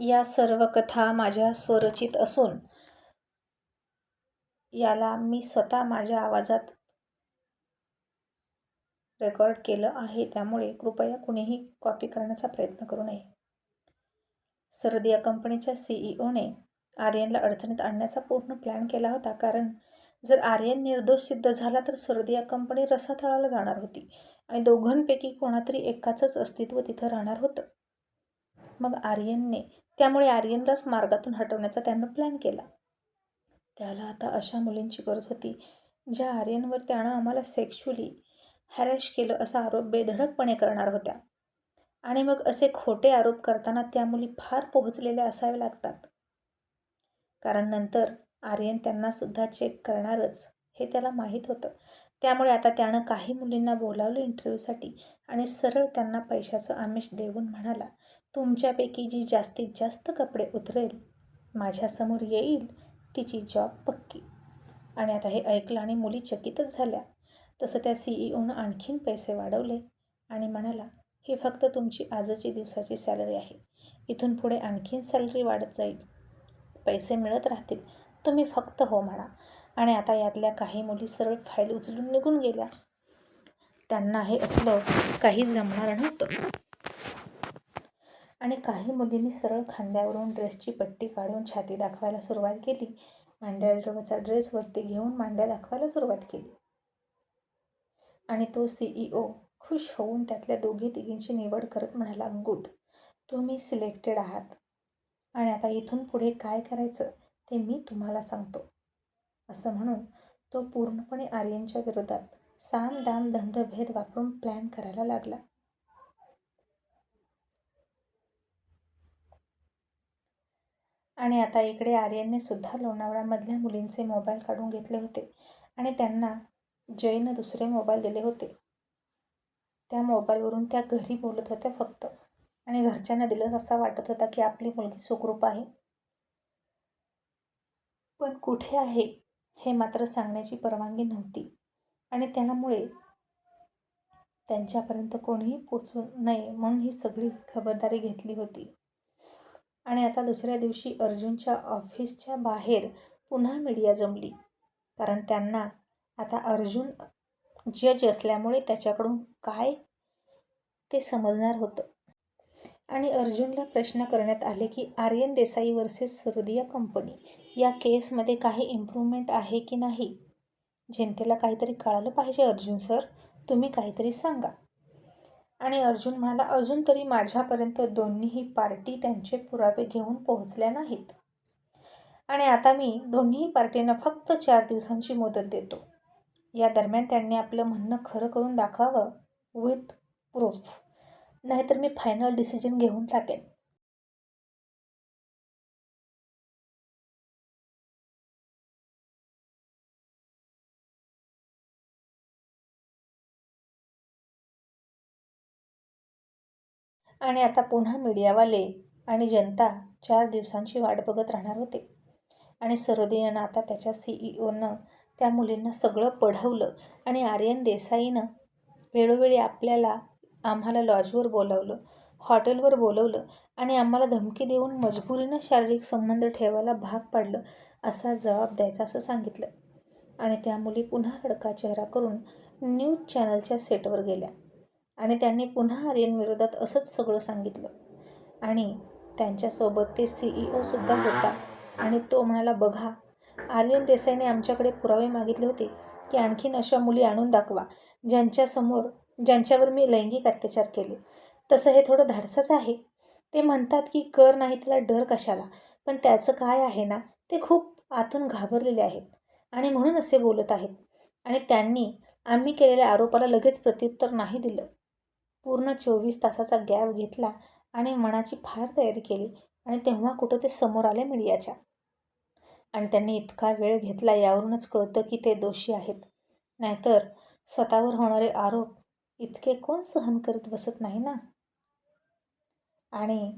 या सर्व कथा माझ्या स्वरचित असून याला मी स्वतः माझ्या आवाजात रेकॉर्ड केलं आहे, त्यामुळे कृपया कुणीही कॉपी करण्याचा प्रयत्न करू नये. सरद या कंपनीच्या सीईओने आर्यनला अडचणीत आणण्याचा पूर्ण प्लॅन केला होता, कारण जर आर्यन निर्दोष सिद्ध झाला तर सरद या कंपनी रसातळाला जाणार होती आणि दोघांपैकी कोणातरी एकाचंच अस्तित्व तिथं राहणार होतं. मग त्यामुळे आर्यनलाच मार्गातून हटवण्याचा त्यानं प्लॅन केला. त्याला आता अशा मुलींची गरज होती ज्या आर्यनवर त्यानं आम्हाला सेक्शुअली हॅरॅश केलं असा आरोप बेधडकपणे करणार होत्या. आणि मग असे खोटे आरोप करताना त्या मुली फार पोहोचलेल्या असाव्या लागतात, कारण नंतर आर्यन त्यांना सुद्धा चेक करणारच हे त्याला माहीत होतं. त्यामुळे आता त्यानं काही मुलींना बोलावलं इंटरव्ह्यूसाठी आणि सरळ त्यांना पैशाचं आमिष देऊन म्हणाला, तुमच्यापैकी जी जास्तीत जास्त कपडे उतरेल, माझ्यासमोर येईल, तिची जॉब पक्की. आणि आता हे ऐकलं आणि मुली चकितच झाल्या. तसं त्या सीईओनं आणखीन पैसे वाढवले आणि म्हणाला, ही फक्त तुमची आजची दिवसाची सॅलरी आहे. इथून पुढे आणखीन सॅलरी वाढत जाईल, पैसे मिळत राहतील, तुम्ही फक्त हो म्हणा. आणि आता यातल्या काही मुली सरळ फाईल उचलून निघून गेल्या. त्यांना हे असलं काही जमणार नव्हतं. आणि काही मुलींनी सरळ खांद्यावरून ड्रेसची पट्टी काढून छाती दाखवायला सुरुवात केली. मांड्याजवळचा ड्रेस वरती घेऊन मांड्या दाखवायला सुरुवात केली. आणि तो सीईओ खुश होऊन त्यातल्या दोघी तिघींची निवड करत म्हणाला, गुड, तुम्ही सिलेक्टेड आहात. आणि आता इथून पुढे काय करायचं ते मी तुम्हाला सांगतो. असं म्हणून तो पूर्णपणे आर्यनच्या विरोधात साम दाम दंड भेद वापरून प्लॅन करायला लागला. आणि आता इकडे आर्यनने सुद्धा लोणावळ्यामधल्या मुलींचे मोबाईल काढून घेतले होते आणि त्यांना जयनं दुसरे मोबाईल दिले होते. त्या मोबाईलवरून त्या घरी बोलत होत्या फक्त, आणि घरच्यांना दिलं असा वाटत होता की आपली मुलगी सुखरूप आहे. पण कुठे आहे हे मात्र सांगण्याची परवानगी नव्हती आणि त्यामुळे त्यांच्यापर्यंत कोणीही पोचू नये म्हणून ही सगळी खबरदारी घेतली होती. आणि आता दुसऱ्या दिवशी अर्जुनच्या ऑफिसच्या बाहेर पुन्हा मीडिया जमली, कारण त्यांना आता अर्जुन जज असल्यामुळे त्याच्याकडून काय ते समजणार होतं. आणि अर्जुनला प्रश्न करण्यात आले की आर्यन देसाई वर्सेस सरदिया कंपनी या केसमध्ये काही इम्प्रूव्हमेंट आहे की नाही. जनतेला काहीतरी कळालं पाहिजे अर्जुन सर, तुम्ही काहीतरी सांगा. आणि अर्जुन म्हणाला, अजून तरी माझ्यापर्यंत दोन्हीही पार्टी त्यांचे पुरावे घेऊन पोहोचल्या नाहीत. आणि आता मी दोन्ही पार्टींना फक्त 4 दिवसांची मुदत देतो. या दरम्यान त्यांनी आपलं म्हणणं खरं करून दाखवावं विथ प्रूफ, नाहीतर मी फायनल डिसिजन घेऊन टाकेन. आणि आता पुन्हा मीडियावाले आणि जनता 4 दिवसांची वाट बघत राहणार होते. आणि सरोदियानं आता त्याच्या सीईओनं त्या मुलींना सगळं पढवलं आणि आर्यन देसाईनं वेळोवेळी आम्हाला लॉजवर बोलावलं, हॉटेलवर बोलवलं आणि आम्हाला धमकी देऊन मजबुरीनं शारीरिक संबंध ठेवायला भाग पाडलं असा जबाब द्यायचा असं सांगितलं. आणि त्या मुली पुन्हा रडका चेहरा करून न्यूज चॅनलच्या सेटवर गेल्या आणि त्यांनी पुन्हा आर्यन विरोधात असंच सगळं सांगितलं. आणि त्यांच्यासोबत ते सीईओ सुद्धा होता आणि तो म्हणाला, बघा, आर्यन देसाईने आमच्याकडे पुरावे मागितले होते की आणखीन अशा मुली आणून दाखवा ज्यांच्यावर मी लैंगिक अत्याचार केले. तसं हे थोडं धाडसच आहे. ते म्हणतात की कर नाही त्याला डर कशाला, पण त्याचं काय आहे ना, ते खूप आतून घाबरलेले आहेत आणि म्हणून असे बोलत आहेत. आणि त्यांनी आम्ही केलेल्या आरोपाला लगेच प्रत्युत्तर नाही दिलं. पूर्ण 24 तासाचा गॅप घेतला आणि मनाची फार तयारी केली आणि तेव्हा कुठं ते समोर आले मीडियाच्या. आणि त्यांनी इतका वेळ घेतला यावरूनच कळतं की ते दोषी आहेत, नाहीतर स्वतःवर होणारे आरोप इतके कोण सहन करत बसत नाही ना. आणि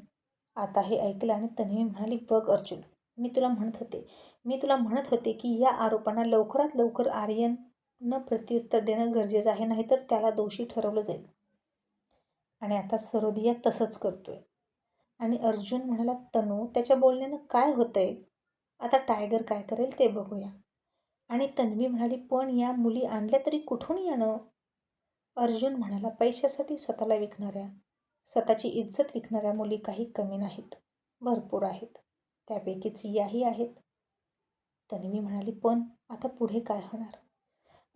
आता हे ऐकलं आणि तन्वी म्हणाली, बघ अर्जुन, मी तुला म्हणत होते की या आरोपांना लवकरात लवकर आर्यननं प्रत्युत्तर देणं गरजेचं आहे, नाहीतर त्याला दोषी ठरवलं जाईल. आणि आता सरोदिया तसंच करतोय. आणि अर्जुन म्हणाला, तनू त्याच्या बोलण्यानं काय होतंय? आता टायगर काय करेल ते बघूया. आणि तन्वी म्हणाली, पण या मुली आणल्या तरी कुठून येणं? अर्जुन म्हणाला, पैशासाठी स्वतःला विकणाऱ्या, स्वतःची इज्जत विकणाऱ्या मुली काही कमी नाहीत, भरपूर आहेत. त्यापैकीच याही आहेत. तन्वी म्हणाली, पण आता पुढे काय होणार?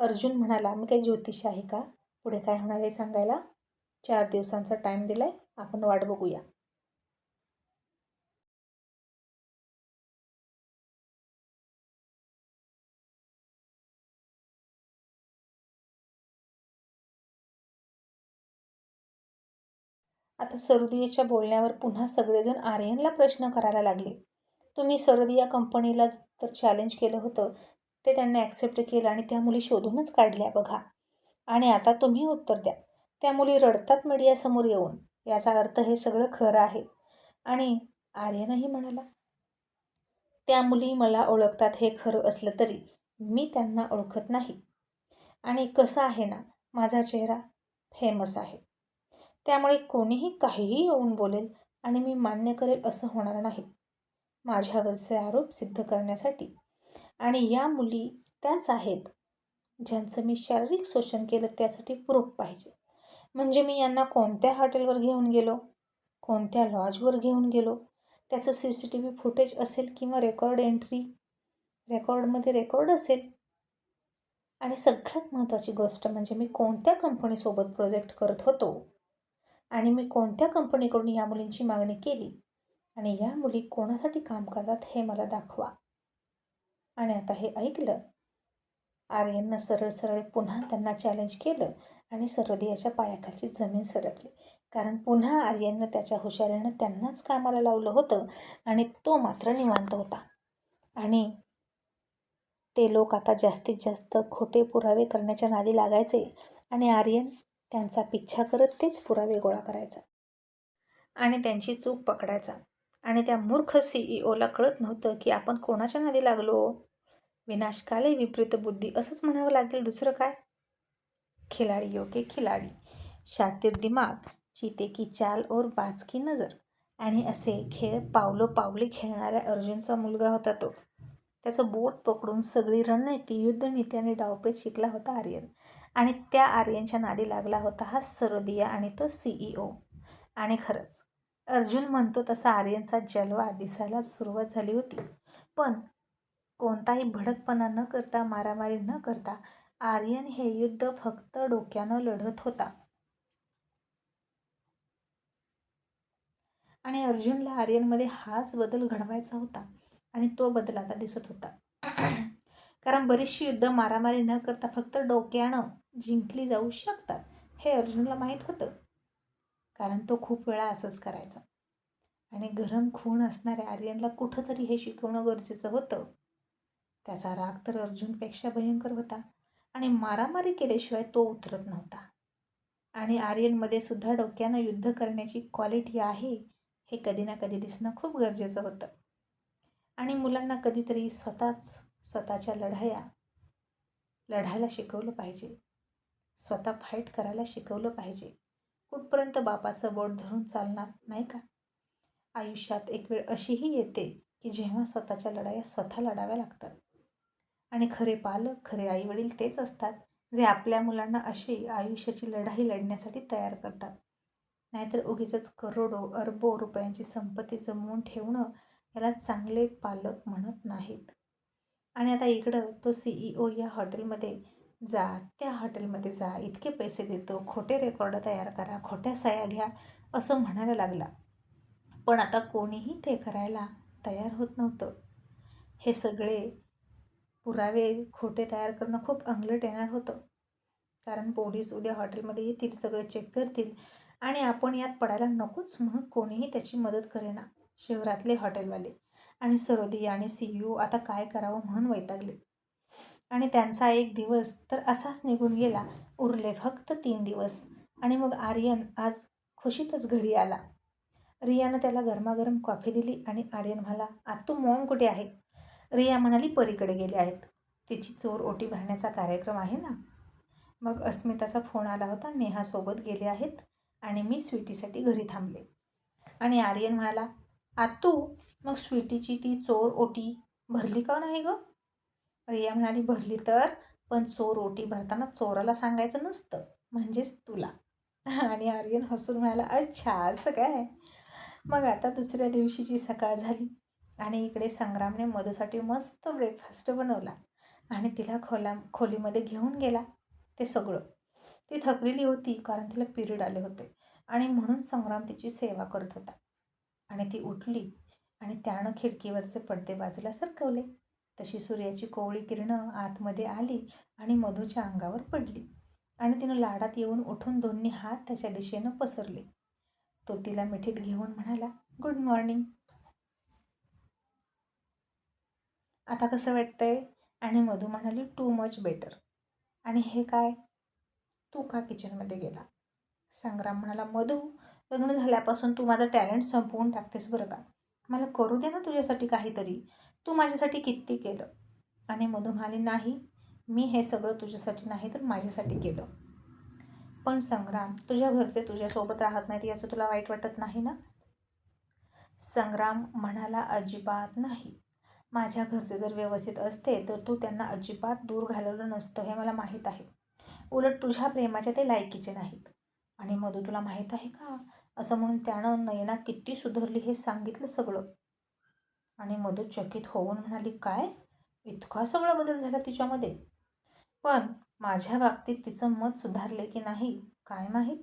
अर्जुन म्हणाला, मी काही ज्योतिष आहे का पुढे काय होणार आहे सांगायला? 4 दिवसांचा टाईम दिलाय, आपण वाट बघूया. आता सरदियाच्या बोलण्यावर पुन्हा सगळेजण आर्यनला प्रश्न करायला लागले. तुम्ही सरदिया कंपनीला तर चॅलेंज केलं होतं, ते त्यांनी ॲक्सेप्ट केलं आणि त्या मुली शोधूनच काढल्या बघा. आणि आता तुम्ही उत्तर द्या. त्या मुली रडतात मीडियासमोर येऊन. याचा अर्थ हे सगळं खरं आहे. आणि आर्यनही म्हणाला, त्या मुली मला ओळखतात हे खरं असलं तरी मी त्यांना ओळखत नाही. आणि कसं आहे ना, माझा चेहरा फेमस आहे. त्यामुळे कोणीही काहीही येऊन बोलेल आणि मी मान्य करेल असं होणार नाही. माझ्यावरचे आरोप सिद्ध करण्यासाठी. आणि या मुली त्याच आहेत ज्यांचं मी शारीरिक शोषण केलं, त्यासाठी प्रूफ पाहिजे. म्हणजे मी यांना कोणत्या हॉटेलवर घेऊन गेलो, कोणत्या लॉजवर घेऊन गेलो, त्याचं CCTV फुटेज असेल किंवा रेकॉर्डमध्ये रेकॉर्ड असेल. आणि सगळ्यात महत्त्वाची गोष्ट म्हणजे मी कोणत्या कंपनीसोबत प्रोजेक्ट करत होतो आणि मी कोणत्या कंपनीकडून या मुलींची मागणी केली आणि या मुली कोणासाठी काम करतात हे मला दाखवा. आणि आता हे ऐकलं, आर्यननं सरळ सरळ पुन्हा त्यांना चॅलेंज केलं आणि सरदियाच्या पायाखालची जमीन सरकली. कारण पुन्हा आर्यननं त्याच्या हुशारीनं त्यांनाच कामाला लावलं होतं आणि तो मात्र निवांत होता. आणि ते लोक आता जास्तीत जास्त खोटे पुरावे करण्याच्या नादी लागायचे आणि आर्यन त्यांचा पिच्छा करत तेच पुरावे गोळा करायचा आणि त्यांची चूक पकडायचा. आणि त्या मूर्ख CEOला कळत नव्हतं की आपण कोणाच्या नादी लागलो. विनाशकाले विपरीत बुद्धी असंच म्हणावं लागेल, दुसरं काय. खिलाडियों के खिलाडी, शातीर दिमाग, चीते की चाल और बाज की नजर. आणि असे खेळ पावलोपावली खेळणाऱ्या अर्जुनचा मुलगा होता तो. त्याचं बोट पकडून सगळी रणनीती, युद्धनीती आणि डावपेच शिकला होता आर्यन. आणि त्या आर्यनच्या नादी लागला होता हा सरदिया आणि तो CEO. आणि खरंच अर्जुन म्हणतो तसा आर्यनचा जलवा दिसायला सुरुवात झाली होती. पण कोणताही भडकपणा न करता, मारामारी न करता आर्यन हे युद्ध फक्त डोक्यानं लढत होता. आणि अर्जुनला आर्यनमध्ये हाच बदल घडवायचा होता आणि तो बदल आता दिसत होता. कारण बरीचशी युद्ध मारामारी न करता फक्त डोक्यानं जिंकली जाऊ शकतात हे अर्जुनला माहीत होतं. कारण तो खूप वेळा असंच करायचा. आणि गरम खून असणाऱ्या आर्यनला कुठंतरी हे शिकवणं गरजेचं होतं. त्याचा राग तर अर्जुनपेक्षा भयंकर होता आणि मारामारी केल्याशिवाय तो उतरत नव्हता. आणि आर्यनमध्ये सुद्धा डोक्यानं युद्ध करण्याची क्वालिटी आहे हे कधी ना कधी दिसणं खूप गरजेचं होतं. आणि मुलांना कधीतरी स्वतःच्या लढायला शिकवलं पाहिजे. स्वतः फाईट करायला शिकवलं पाहिजे. कुठपर्यंत बापाचं बोट धरून चालणार नाही का? आयुष्यात एक वेळ अशीही येते की जेव्हा स्वतःच्या लढाया स्वतः लढाव्या लागतात. आणि खरे पालक, खरे आईवडील तेच असतात जे आपल्या मुलांना अशी आयुष्याची लढाई लढण्यासाठी तयार करतात. नाहीतर उगीचच करोडो अरबो रुपयांची संपत्ती जमवून ठेवणं याला चांगले पालक म्हणत नाहीत. आणि आता इकडं तो CEO या हॉटेलमध्ये जा, त्या हॉटेलमध्ये जा, इतके पैसे देतो, खोटे रेकॉर्ड तयार करा, खोट्या सह्या घ्या असं म्हणायला लागला. पण आता कोणीही ते करायला तयार होत नव्हतं. हे सगळे पुरावे खोटे तयार करणं खूप अंगलट येणार होतं. कारण पोलीस उद्या हॉटेलमध्ये येतील, सगळे चेक करतील आणि आपण यात पडायला नकोच म्हणून कोणीही त्याची मदत करेना. शहरातले हॉटेलवाले आणि सरदिया आणि CEO आता काय करावं म्हणून वैतागले. आणि त्यांचा एक दिवस तर असाच निघून गेला. उरले फक्त 3 दिवस. आणि मग आर्यन आज खुशीतच घरी आला. रियानं त्याला गरमागरम कॉफी दिली आणि आर्यन म्हणाला, आत्तू मॉम कुठे आहे? रिया म्हणाली, परीकडे गेले आहेत. तिची चोर ओटी भरण्याचा कार्यक्रम आहे ना. मग अस्मिताचा फोन आला होता, नेहासोबत गेले आहेत आणि मी स्वीटीसाठी घरी थांबले. आणि आर्यन म्हणाला, आतू मग स्वीटीची ती चोर ओटी भरली का नाही गं? रिया म्हणाली, भरली तर, पण चोर ओटी भरताना चोराला सांगायचं नसतं, म्हणजेच तुला. आणि आर्यन हसून म्हणाला, अच्छा असं काय. मग आता दुसऱ्या दिवशीची सकाळ झाली आणि इकडे संग्रामने मधूसाठी मस्त ब्रेकफास्ट बनवला आणि तिला खोलीमध्ये घेऊन गेला. ते सगळं ती थकलेली होती, कारण तिला पिरियड आले होते आणि म्हणून संग्राम तिची सेवा करत होता. आणि ती उठली आणि त्यानं खिडकीवरचे पडदे बाजूला सरकवले. तशी सूर्याची कोवळी किरणं आतमध्ये आली आणि मधूच्या अंगावर पडली आणि तिनं लाडात येऊन उठून दोन्ही हात त्याच्या दिशेनं पसरले. तो तिला मिठीत घेऊन म्हणाला, गुड मॉर्निंग. आता कसं वाटतंय? आणि मधू म्हणाली, टू मच बेटर. आणि हे काय, तू का किचनमध्ये गेला? संग्राम म्हणाला, मधू, लग्न झाल्यापासून तू माझं टॅलेंट संपवून टाकतेस बरं का. मला करू दे ना तुझ्यासाठी काहीतरी. तू माझ्यासाठी किती केलं. आणि मधू म्हणाली, नाही, मी हे सगळं तुझ्यासाठी नाही तर माझ्यासाठी केलं. पण संग्राम, तुझ्या घरचे तुझ्यासोबत राहत नाहीत याचं तुला वाईट वाटत नाही ना? संग्राम म्हणाला, अजिबात नाही. माझ्या घरचे जर व्यवस्थित असते तर तू त्यांना अजिबात दूर घालवलं नसतं, हे मला माहीत आहे. उलट तुझ्या प्रेमाच्या ते लायकीचे नाहीत. आणि मधू, तुला माहीत आहे का, असं म्हणून त्यानं नयना किती सुधारली हे सांगितलं सगळं. आणि मधू चकित होऊन म्हणाली, काय, इतका सगळा बदल झाला तिच्यामध्ये? पण माझ्या बाबतीत तिचं मत सुधारले की नाही काय माहीत.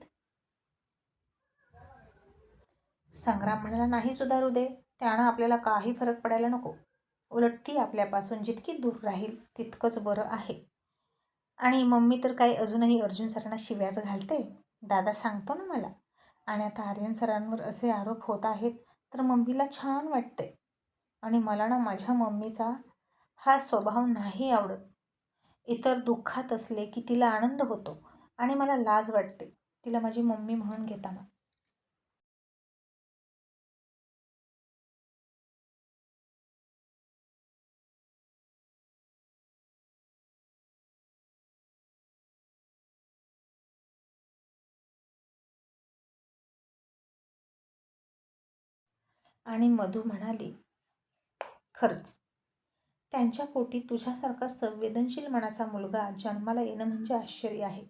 संग्राम म्हणाला, नाही सुधारू दे, त्यानं आपल्याला काही फरक पडायला नको. उलट ती आपल्यापासून जितकी दूर राहील तितकंच बरं आहे. आणि मम्मी तर काही अजूनही अर्जुन सरांना शिव्याच घालते, दादा सांगतो ना मला. आणि आता आर्यन सरांवर असे आरोप होत आहेत तर मम्मीला छान वाटते. आणि मला ना माझ्या मम्मीचा हा स्वभाव नाही आवडत. इतर दुःखात असले की तिला आनंद होतो आणि मला लाज वाटते तिला माझी मम्मी म्हणून घेताना. आणि मधू म्हणाली, खरंच त्यांच्या पोटी तुझ्यासारखा संवेदनशील मनाचा मुलगा जन्माला येणं म्हणजे आश्चर्य आहे.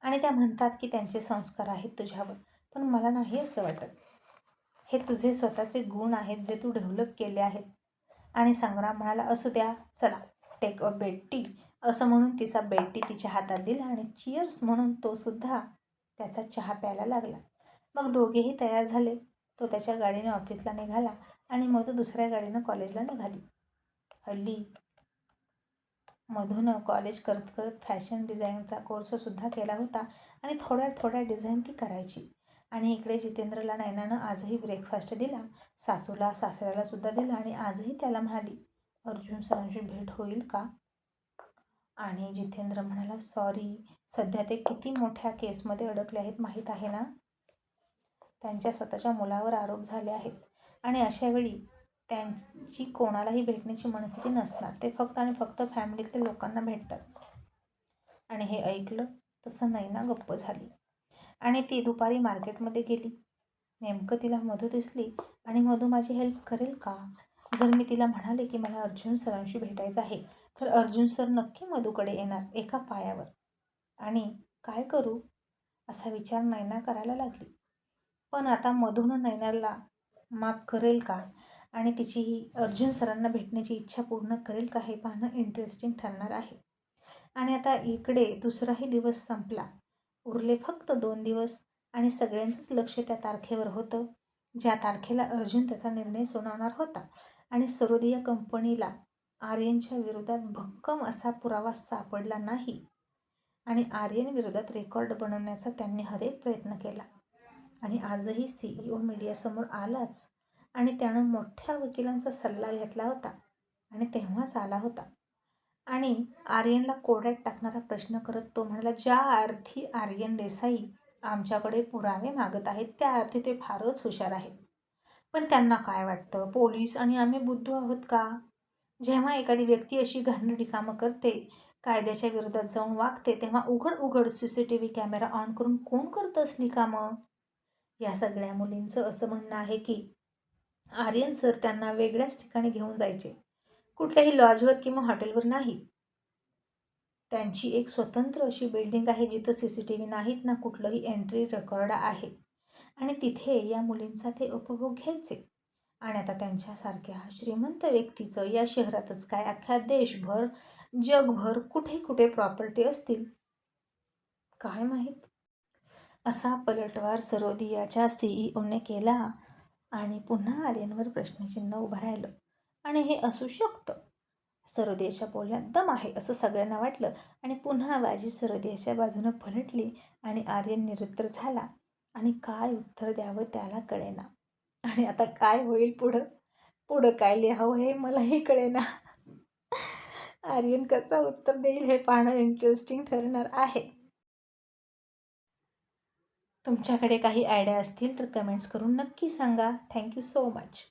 आणि त्या म्हणतात की त्यांचे संस्कार आहेत तुझ्यावर, पण मला नाही असं वाटत. हे तुझे स्वतःचे गुण आहेत जे तू डेव्हलप केले आहेत. आणि संग्राम म्हणाला, असू द्या, चला टेक अ बेड टी, असं म्हणून तिचा बेड टी तिच्या हातात दिला आणि चिअर्स म्हणून तो सुद्धा त्याचा चहा प्यायला लागला. मग दोघेही तयार झाले. तो त्याच्या गाडीने ऑफिसला निघाला आणि मधू दुसऱ्या गाडीनं कॉलेजला निघाली. हल्ली मधूनं कॉलेज करत करत फॅशन डिझाईनचा कोर्ससुद्धा केला होता आणि थोड्या थोड्या डिझाईन ती करायची. आणि इकडे जितेंद्रला नयनानं आजही ब्रेकफास्ट दिला, सासूला सासऱ्याला सुद्धा दिला आणि आजही त्याला म्हणाली, अर्जुन सरांची भेट होईल का? आणि जितेंद्र म्हणाला, सॉरी, सध्या ते किती मोठ्या केसमध्ये अडकले आहेत माहीत आहे ना. त्यांच्या स्वतःच्या मुलावर आरोप झाले आहेत आणि अशावेळी त्यांची कोणालाही भेटण्याची मनस्थिती नसणार. ते फक्त आणि फक्त फॅमिलीतल्या लोकांना भेटतात. आणि हे ऐकलं तसं नयना गप्प झाली आणि ती दुपारी मार्केटमध्ये गेली. नेमकं तिला मधू दिसली आणि मधू माझी हेल्प करेल का? जर मी तिला म्हणाले की मला अर्जुन सरांशी भेटायचं आहे तर अर्जुन सर नक्की मधूकडे येणार एका पायावर. आणि काय करू असा विचार नयना करायला लागली. पण आता मधूनं नयनाला माफ करेल का आणि तिची ही अर्जुन सरांना भेटण्याची इच्छा पूर्ण करेल का हे पाहणं इंटरेस्टिंग ठरणार आहे. आणि आता इकडे दुसराही दिवस संपला. उरले फक्त 2 दिवस आणि सगळ्यांचंच लक्ष त्या तारखेवर होतं ज्या तारखेला अर्जुन त्याचा निर्णय सुनावणार होता. आणि सरोदिया कंपनीला आर्यनच्या विरोधात भक्कम असा पुरावा सापडला नाही आणि आर्यन विरोधात रेकॉर्ड बनवण्याचा त्यांनी हरेक प्रयत्न केला. आणि आजही CEO मीडियासमोर आलाच आणि त्यानं मोठ्या वकिलांचा सल्ला घेतला होता आणि तेव्हाच आला होता. आणि आर्यनला कोड्यात टाकणारा प्रश्न करत तो म्हणाला, ज्या अर्थी आर्यन देसाई आमच्याकडे पुरावे मागत आहेत त्या अर्थी ते फारच हुशार आहेत. पण त्यांना काय वाटतं, पोलीस आणि आम्ही बुद्धू आहोत का? जेव्हा एखादी व्यक्ती अशी घाणेरडी कामं करते, कायद्याच्या विरोधात जाऊन वागते, तेव्हा उघड उघड CCTV कॅमेरा ऑन करून कोण करतं असली कामं? या सगळ्या मुलींचं असं म्हणणं आहे की आर्यन सर त्यांना वेगळ्याच ठिकाणी घेऊन जायचे, कुठल्याही लॉजवर किंवा हॉटेलवर नाही. त्यांची एक स्वतंत्र अशी बिल्डिंग आहे जिथं CCTV नाहीत ना कुठलंही एंट्री रेकॉर्ड आहे आणि तिथे या मुलींचा ते उपभोग घ्यायचे. आणि आता त्यांच्यासारख्या श्रीमंत व्यक्तीचं या शहरातच काय अख्ख्या देशभर जगभर कुठे कुठे प्रॉपर्टी असतील काय माहीत. असा पलटवार सरोदियाच्या CEOने केला आणि पुन्हा आर्यनवर प्रश्नचिन्ह उभं राहिलं. आणि हे असू शकतं. सरोदियाच्या बोलण्यात दम आहे असं सगळ्यांना वाटलं आणि पुन्हा बाजी सरोदियाच्या बाजूनं पलटली आणि आर्यन निरुत्तर झाला आणि काय उत्तर द्यावं त्याला कळेना. आणि आता काय होईल पुढं पुढं काय लिहावं हे मलाही कळेना. आर्यन कसं उत्तर देईल हे पाहणं इंटरेस्टिंग ठरणार आहे. तुमच्याकडे काही आयडिया असतील तर कमेंट्स करून नक्की सांगा. Thank you so much.